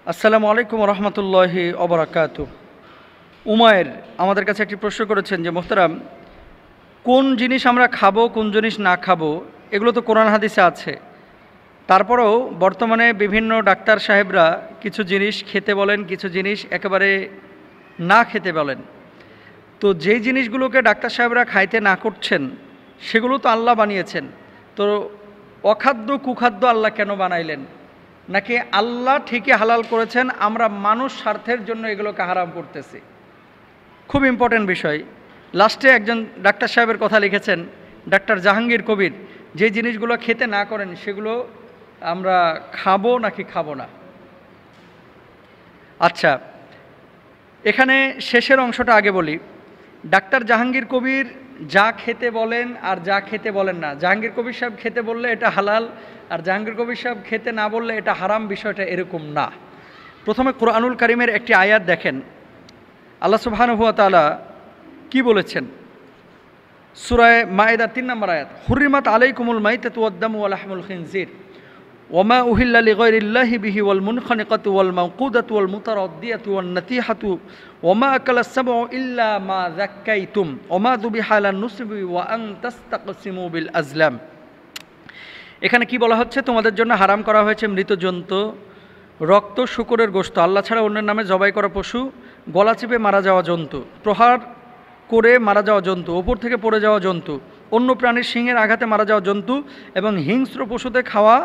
আসসালামু আলাইকুম রহমতুল্লাহি অবরাকাতু। উমায়ের আমাদের কাছে একটি প্রশ্ন করেছেন যে মোহতারাম, কোন জিনিস আমরা খাবো কোন জিনিস না খাবো এগুলো তো কোরআন হাদিসে আছে। তারপরেও বর্তমানে বিভিন্ন ডাক্তার সাহেবরা কিছু জিনিস খেতে বলেন, কিছু জিনিস একেবারে না খেতে বলেন। তো যেই জিনিসগুলোকে ডাক্তার সাহেবরা খাইতে না করছেন সেগুলো তো আল্লাহ বানিয়েছেন। তো অখাদ্য কুখাদ্য আল্লাহ কেন বানাইলেন? নাকি আল্লাহ ঠিকই হালাল করেছেন, আমরা মানুষ স্বার্থের জন্য এগুলোকে হারাম করতেছি? খুব ইম্পর্টেন্ট বিষয়। লাস্টে একজন ডাক্তার সাহেবের কথা লিখেছেন, ডাক্তার জাহাঙ্গীর কবির, যে জিনিসগুলো খেতে না করেন সেগুলো আমরা খাবো নাকি খাবো না। আচ্ছা, এখানে শেষের অংশটা আগে বলি। ডাক্তার জাহাঙ্গীর কবির যা খেতে বলেন আর যা খেতে বলেন না, জাহাঙ্গীর কবির সাহেব খেতে বললে এটা হালাল, আর জাহাঙ্গীর কবির সাহেব খেতে না বললে এটা হারাম, বিষয়টা এরকম না। প্রথমে কোরআনুল কারীমের একটি আয়াত দেখেন, আল্লাহ সুবহানাহু ওয়া তাআলা কি বলেছেন। সূরা মায়েদার ৩ নম্বর আয়াত, হুররিমাত আলাইকুমুল মাইতাতু ওয়াদ-দামু ওয়া লাহমুল খিনজির ওয়ামা উহিল্লা লিগাইরিল্লাহি বিহি ওয়াল মুনখানিকাতু ওয়াল মাওকুদাতু ওয়াল মুতারাদ্দিয়াতু ওয়ান নাতিহাতু ওয়ামা আকালাস সাবউ ইল্লা মা যাক্কাইতুম ওয়ামা যুবিহা আলান নুসবি ওয়া আন তাস্তাকসিমু বিল আজলাম। এখানে কি বলা হচ্ছে? তোমাদের জন্য হারাম করা হয়েছে মৃত জন্তু, রক্ত, শূকরের গোশত, আল্লাহ ছাড়া অন্যের নামে জবাই করা পশু, গলা চিপে মারা যাওয়া জন্তু, প্রহার করে মারা যাওয়া জন্তু, ওপর থেকে পড়ে যাওয়া জন্তু, অন্য প্রাণীর শিংয়ের আঘাতে মারা যাওয়া জন্তু এবং হিংস্র পশুতে খাওয়া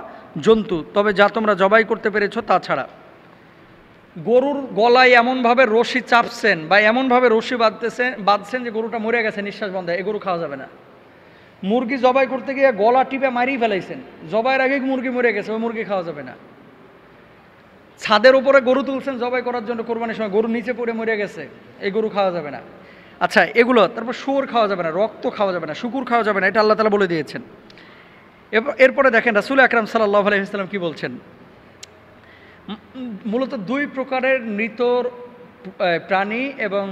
জন্তু, তবে যা তোমরা জবাই করতে পেরেছ তা ছাড়া। গরুর গলায় এমনভাবে রশি চাপছেন বা এমনভাবে রশি বাঁধছেন যে গরুটা মরে গেছে, নিঃশ্বাস বন্ধ, এ গরু খাওয়া যাবে না। মুরগি জবাই করতে গিয়ে গলা টিপে মারিয়ে ফেলাইছেন, জবাইয়ের আগে মুরগি মরে গেছে, ওই মুরগি খাওয়া যাবে না। ছাদের উপরে গরু তুলছেন জবাই করার জন্য, কোরবানির সময় গরু নিচে পড়ে মরে গেছে, এই গরু খাওয়া যাবে না। আচ্ছা, এগুলো তারপর শুয়োর খাওয়া যাবে না, রক্ত খাওয়া যাবে না, শুকুর খাওয়া যাবে না, এটা আল্লাহ তাআলা বলে দিয়েছেন। এরপরে দেখেন রাসূল আকরাম সাল্লাল্লাহু আলাইহি ওয়াসাল্লাম কি বলছেন। মূলত দুই প্রকারের মৃত প্রাণী এবং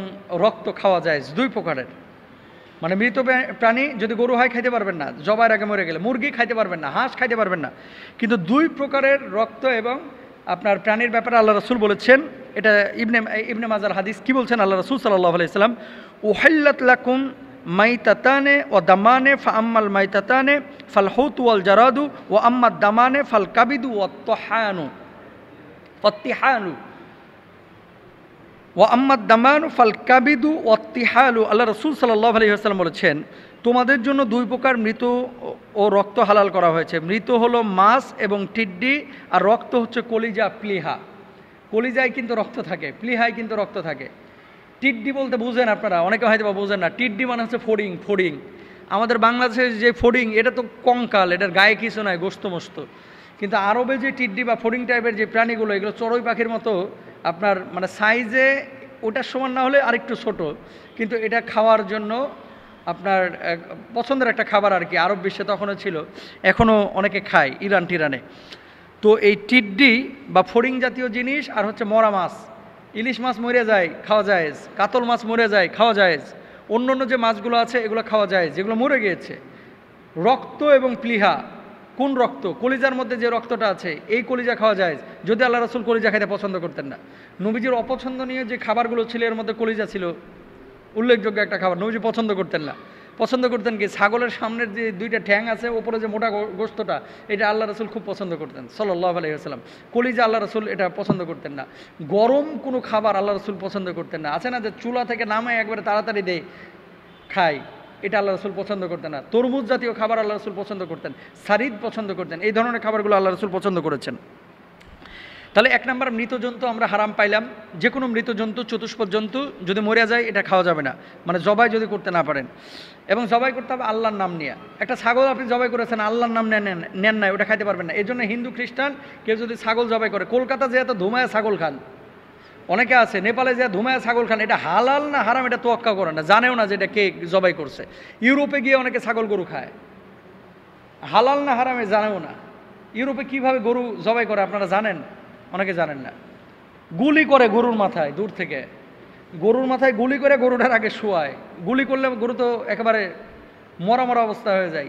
রক্ত খাওয়া যায়, দুই প্রকারের। মানে মৃত প্রাণী যদি গরু হয় খাইতে পারবেন না, জবাইয়ের আগে মরে গেলে। মুরগি খাইতে পারবেন না, হাঁস খাইতে পারবেন না। কিন্তু দুই প্রকারের রক্ত এবং আপনার প্রাণীর ব্যাপারে আল্লাহ রাসূল বলেছেন। এটা ইবনে মাজার হাদিস। কি বলছেন আল্লাহ রাসূল সাল্লাল্লাহু আলাইহি ওয়াসাল্লাম? উহিল্লাত লাকুম মাইতাতানে ওয়া দামানে ফাআম্মাল মাইতাতানে ফাল হুত ওয়াল জারাদু ওয়া আম্মাদ দামানে ফাল কাবিদু ওয়াত তাহানু ফাত্তিহানু ওয়া আম্মাদ দামানু ফাল কাবিদু ওয়াত্তিহালু। আল্লাহ রাসূল সাল্লাল্লাহু আলাইহি ওয়াসাল্লাম বলেছেন, তোমাদের জন্য দুই প্রকার মৃত ও রক্ত হালাল করা হয়েছে। মৃত হলো মাছ এবং টিড্ডি, আর রক্ত হচ্ছে কলিজা, প্লীহা। কলিজায় কিন্তু রক্ত থাকে, প্লীহায় কিন্তু রক্ত থাকে। টিড্ডি বলতে বুঝেন আপনারা, অনেকে হয়তো বা বুঝেন না। টিড্ডি মানে হচ্ছে ফড়িং। ফড়িং আমাদের বাংলাদেশের যে ফড়িং, এটা তো কঙ্কাল, এটার গায়ে কিছু নয়, গোস্ত মস্ত। কিন্তু আরবে যে টিড্ডি বা ফড়িং টাইপের যে প্রাণীগুলো, এগুলো চড়ুই পাখির মতো আপনার মানে সাইজে ওটার সমান না হলে আরেকটু ছোট, কিন্তু এটা খাওয়ার জন্য আপনার পছন্দের একটা খাবার আর কি। আরব বিশ্বে তখনও ছিল, এখনও অনেকে খায়, ইরান টিরানে। তো এই টিড্ডি বা ফড়িং জাতীয় জিনিস, আর হচ্ছে মরা মাছ। ইলিশ মাছ মরে যায়, খাওয়া যায়। কাতল মাছ মরে যায়, খাওয়া যায়। অন্য অন্য যে মাছগুলো আছে এগুলো খাওয়া যায়, যেগুলো মরে গিয়েছে। রক্ত এবং প্লীহা, কোন রক্ত? কলিজার মধ্যে যে রক্তটা আছে, এই কলিজা খাওয়া যায়। যদি আল্লাহ রাসূল কলিজা খাইতে পছন্দ করতেন না। নবীজির অপছন্দনীয় যে খাবারগুলো ছিল এর মধ্যে কলিজা ছিল উল্লেখযোগ্য একটা খাবার, নবীজি পছন্দ করতেন না। পছন্দ করতেন কি? ছাগলের সামনের যে দুইটা ঠ্যাং আছে, ওপরে যে মোটা গোস্তটা, এটা আল্লাহ রাসূল খুব পছন্দ করতেন সাল্লাল্লাহু আলাইহি ওয়াসাল্লাম। কলিজা আল্লাহ রাসূল এটা পছন্দ করতেন না। গরম কোনো খাবার আল্লাহ রাসূল পছন্দ করতেন না। আছে না যে চুলা থেকে নামায় একবারে তাড়াতাড়ি দেয় খায়, এটা আল্লাহ রাসূল পছন্দ করতেন না। তরমুজ জাতীয় খাবার আল্লাহ রাসূল পছন্দ করতেন, সারিদ পছন্দ করতেন। এই ধরনের খাবারগুলো আল্লাহ রাসূল পছন্দ করেছেন। তাহলে এক নম্বর, মৃত জন্তু আমরা হারাম পাইলাম। যে কোনো মৃত জন্তু, চতুষ্পদ জন্তু যদি মরে যায় এটা খাওয়া যাবে না, মানে জবাই যদি করতে না পারেন। এবং জবাই করতে হবে আল্লাহর নাম নিয়ে। একটা ছাগল আপনি জবাই করেছেন, আল্লাহর নাম নেন না, ওটা খাইতে পারবেন না। এই জন্য হিন্দু খ্রিস্টান কেউ যদি ছাগল জবাই করে, কলকাতা যে এত ধুমায় ছাগল খান, অনেকে আছে নেপালে যে ধুমায় ছাগল খান, এটা হালাল না হারাম এটা তোয়াক্কা করে না, জানেও না যে এটা কে জবাই করছে। ইউরোপে গিয়ে অনেকে ছাগল গরু খায়, হালাল না হারামে জানেও না। ইউরোপে কিভাবে গরু জবাই করে আপনারা জানেন? অনেকে জানেন না। গুলি করে গরুর মাথায়, দূর থেকে গরুর মাথায় গুলি করে গরুটার আগে শোয়ায়। গুলি করলে গরু তো একেবারে মরা মরা অবস্থা হয়ে যায়।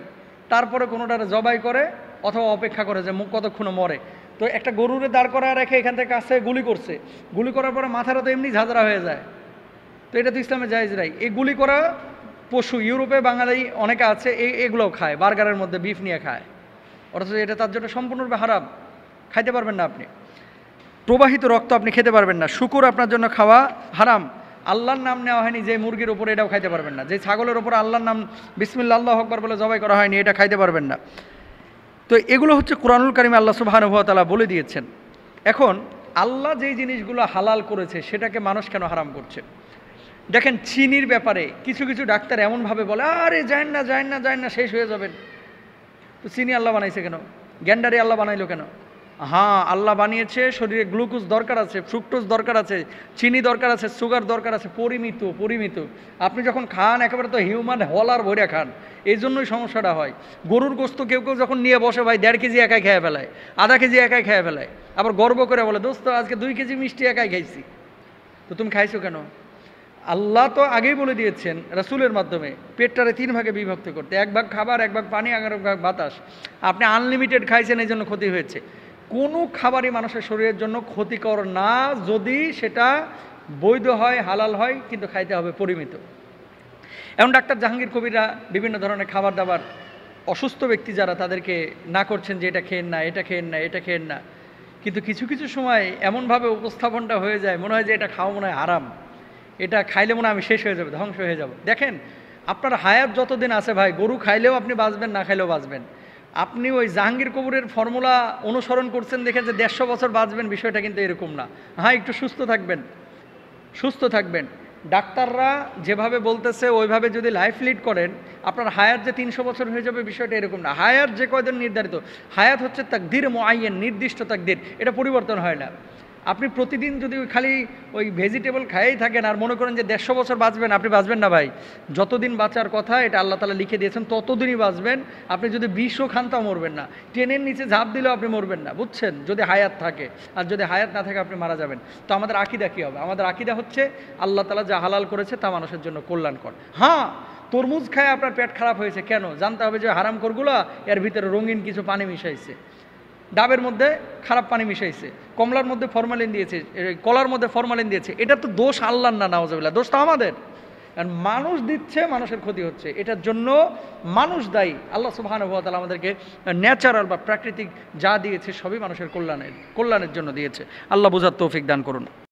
তারপরে কোনোটার জবাই করে অথবা অপেক্ষা করে যে মুখ কতক্ষণ মরে। তো একটা গরুরে দাঁড় করা রেখে এখান থেকে কাছে গুলি করছে, গুলি করার পরে মাথাটা তো এমনি ঝাঁঝরা হয়ে যায়, তো এটা তো ইসলামে জায়েজ নাই। এই গুলি করা পশু ইউরোপে বাঙালি অনেকে আছে এগুলোও খায়, বার্গারের মধ্যে বিফ নিয়ে খায়, অথচ এটা তার জন্য সম্পূর্ণরূপে হারাম, খাইতে পারবেন না আপনি। প্রবাহিত রক্ত আপনি খেতে পারবেন না, শুকুর আপনার জন্য খাওয়া হারাম। আল্লাহর নাম নেওয়া হয়নি যে মুরগির ওপরে, এটাও খাইতে পারবেন না। যে ছাগলের ওপরে আল্লাহর নাম বিসমিল্লাহ আল্লাহু আকবার বলে জবাই করা হয়নি, এটা খাইতে পারবেন না। তো এগুলো হচ্ছে কুরআনুল কারিমে আল্লাহ সুবহানাহু ওয়া তাআলা বলে দিয়েছেন। এখন আল্লাহ যেই জিনিসগুলো হালাল করেছে সেটাকে মানুষ কেন হারাম করছে? দেখেন চিনির ব্যাপারে কিছু কিছু ডাক্তার এমনভাবে বলে, আরে যায় না যায় না যায় না, শেষ হয়ে যাবেন। তো চিনি আল্লাহ বানাইছে কেন? গ্যান্ডারি আল্লাহ বানাইলো কেন? হ্যাঁ, আল্লাহ বানিয়েছে, শরীরে গ্লুকোজ দরকার আছে, ফ্রুক্টোজ দরকার আছে, চিনি দরকার আছে, সুগার দরকার আছে, পরিমিত পরিমিত। আপনি যখন খান একেবারে তো হিউম্যান হলার ভরে খান, এই জন্যই সমস্যাটা হয়। গরুর গোস্ত কেউ কেউ যখন নিয়ে বসে ভাই 1.5 কেজি একাই খেয়ে ফেলায়, আধা কেজি একাই খেয়ে ফেলায়, আবার গর্ব করে বলে দোস্ত আজকে 2 কেজি মিষ্টি একাই খাইছি। তো তুমি খাইছো কেন? আল্লাহ তো আগেই বলে দিয়েছেন রাসূলের মাধ্যমে পেটটারে 3 ভাগে বিভক্ত করতে, 1 ভাগ খাবার, 1 ভাগ পানি, 1 ভাগ বাতাস। আপনি আনলিমিটেড খাইছেন, এই জন্য ক্ষতি হয়েছে। কোনো খাবারই মানুষের শরীরের জন্য ক্ষতিকর না যদি সেটা বৈধ হয়, হালাল হয়, কিন্তু খাইতে হবে পরিমিত। এখন ডাক্তার জাহাঙ্গীর কবিরা বিভিন্ন ধরনের খাবার দাবার অসুস্থ ব্যক্তি যারা তাদেরকে না করছেন যে এটা খেয়েন না, এটা খেয়েন না, এটা খেয়েন না, কিন্তু কিছু কিছু সময় এমনভাবে উপস্থাপনটা হয়ে যায় মনে হয় যে এটা খাওয়া মনে হয় আরাম, এটা খাইলে মনে হয় আমি শেষ হয়ে যাবে, ধ্বংস হয়ে যাব। দেখেন আপনার হায়াত যতদিন আছে ভাই, গরু খাইলেও আপনি বাঁচবেন, না খাইলেও বাঁচবেন। আপনি ওই জাহাঙ্গীর কবিরের ফর্মুলা অনুসরণ করছেন দেখে যে 150 বছর বাঁচবেন, বিষয়টা কিন্তু এরকম না। হ্যাঁ, একটু সুস্থ থাকবেন, সুস্থ থাকবেন। ডাক্তাররা যেভাবে বলতেছে ওইভাবে যদি লাইফ লিড করেন আপনার হায়াত যে 300 বছর হয়ে যাবে, বিষয়টা এরকম না। হায়াত যে কয়দিন নির্ধারিত, হায়াত হচ্ছে তাকদির মুআয়্যান, নির্দিষ্ট তাকদির, এটা পরিবর্তন হয় না। আপনি প্রতিদিন যদি খালি ওই ভেজিটেবল খাইয়েই থাকেন আর মনে করেন যে 150 বছর বাঁচবেন, আপনি বাঁচবেন না ভাই। যতদিন বাঁচার কথা এটা আল্লাহ তাআলা লিখে দিয়েছেন ততদিনই বাঁচবেন। আপনি যদি 20ও খান তাও মরবেন না, ট্রেনের নিচে ঝাঁপ দিলেও আপনি মরবেন না, বুঝছেন? যদি হায়াত থাকে, আর যদি হায়াত না থাকে আপনি মারা যাবেন। তো আমাদের আকীদা কী হবে? আমাদের আকীদা হচ্ছে আল্লাহ তাআলা যা হালাল করেছে তা মানুষের জন্য কল্যাণকর। হ্যাঁ, তরমুজ খায় আপনার পেট খারাপ হয়েছে কেন? জানতে হবে যে হারাম করগুলো এর ভিতরে রঙিন কিছু পানি মিশাইছে, ডাবের মধ্যে খারাপ পানি মিশাইছে, কমলার মধ্যে ফরমালিন দিয়েছে, কলার মধ্যে ফরমালিন দিয়েছে। এটা তো দোষ আল্লাহর না, নাউজুবিল্লাহ, দোষ তো আমাদের। আর মানুষ দিচ্ছে, মানুষের ক্ষতি হচ্ছে, এটার জন্য মানুষ দায়ী। আল্লাহ সুবহানাহু ওয়া তাআলা আমাদেরকে ন্যাচারাল বা প্রাকৃতিক যা দিয়েছে সবই মানুষের কল্যাণের জন্য দিয়েছে। আল্লাহ বুঝার তৌফিক দান করুন।